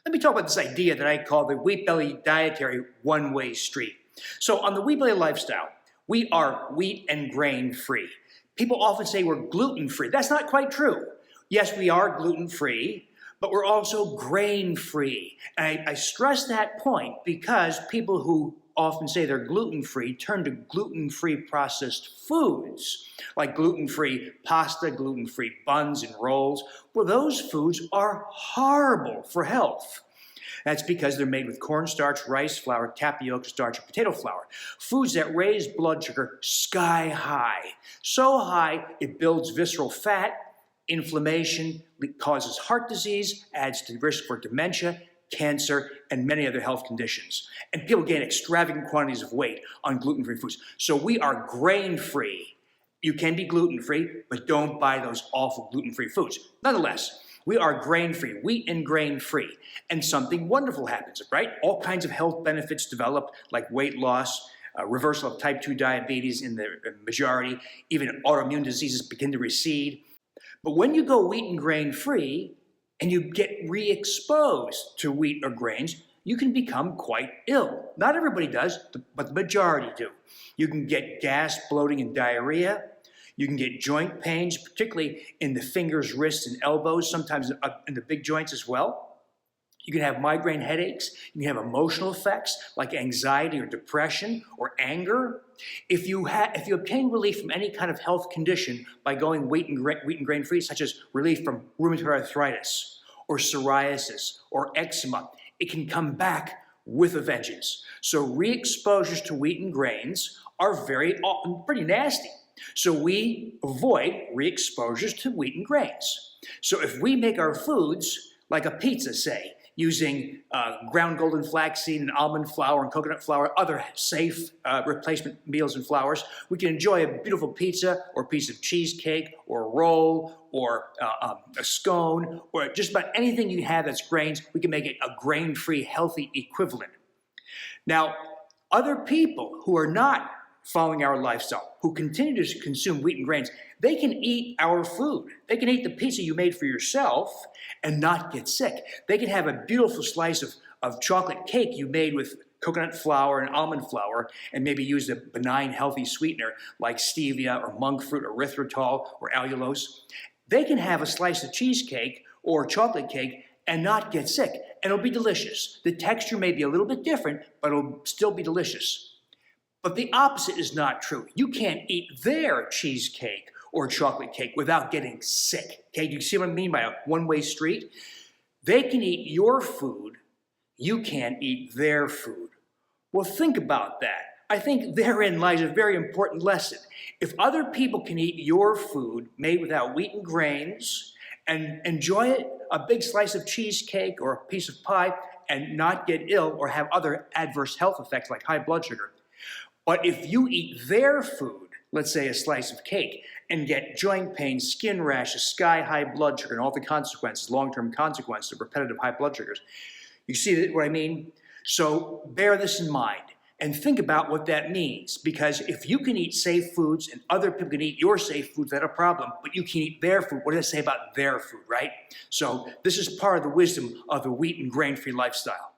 Let me talk about this idea that I call the wheat belly dietary one-way street. So on the wheat belly lifestyle, we are wheat and grain free. People often say we're gluten free. That's not quite true. Yes, we are gluten free, but we're also grain free. And I stress that point because people who often say they're gluten-free turn to gluten-free processed foods, like gluten-free pasta, gluten-free buns and rolls. Well, those foods are horrible for health. That's because they're made with cornstarch, rice flour, tapioca starch, and potato flour. Foods that raise blood sugar sky high. So high, it builds visceral fat, inflammation, causes heart disease, adds to the risk for dementia, cancer, and many other health conditions. And people gain extravagant quantities of weight on gluten-free foods. So we are grain-free. You can be gluten-free, but don't buy those awful gluten-free foods. Nonetheless, we are grain-free, wheat and grain-free. And something wonderful happens, right? All kinds of health benefits develop, like weight loss, reversal of type 2 diabetes in the majority, even autoimmune diseases begin to recede. But when you go wheat and grain-free, and you get re-exposed to wheat or grains, you can become quite ill. Not everybody does, but the majority do. You can get gas, bloating, and diarrhea. You can get joint pains, particularly in the fingers, wrists, and elbows, sometimes in the big joints as well. You can have migraine headaches. You can have emotional effects like anxiety or depression or anger. If you obtain relief from any kind of health condition by going wheat and grain free, such as relief from rheumatoid arthritis or psoriasis or eczema, it can come back with a vengeance. So re-exposures to wheat and grains are very often pretty nasty. So we avoid re-exposures to wheat and grains. So if we make our foods like a pizza, say, using ground golden flaxseed and almond flour and coconut flour, other safe replacement meals and flours, we can enjoy a beautiful pizza or a piece of cheesecake or a roll or a scone or just about anything you have that's grains. We can make it a grain-free, healthy equivalent. Now, other people who are not following our lifestyle, who continue to consume wheat and grains, they can eat our food. They can eat the pizza you made for yourself and not get sick. They can have a beautiful slice of chocolate cake you made with coconut flour and almond flour and maybe use a benign, healthy sweetener like stevia or monk fruit or erythritol or allulose. They can have a slice of cheesecake or chocolate cake and not get sick, and it'll be delicious. The texture may be a little bit different, but it'll still be delicious. But the opposite is not true. You can't eat their cheesecake or chocolate cake without getting sick. Okay, do you see what I mean by a one-way street? They can eat your food, you can't eat their food. Well, think about that. I think therein lies a very important lesson. If other people can eat your food made without wheat and grains and enjoy it, a big slice of cheesecake or a piece of pie, and not get ill or have other adverse health effects like high blood sugar, but if you eat their food, let's say a slice of cake, and get joint pain, skin rashes, sky-high blood sugar, and all the consequences, long-term consequences of repetitive high blood sugars, you see what I mean? So bear this in mind and think about what that means, because if you can eat safe foods and other people can eat your safe foods, that's a problem, but you can eat their food. What does it say about their food, right? So this is part of the wisdom of the wheat and grain-free lifestyle.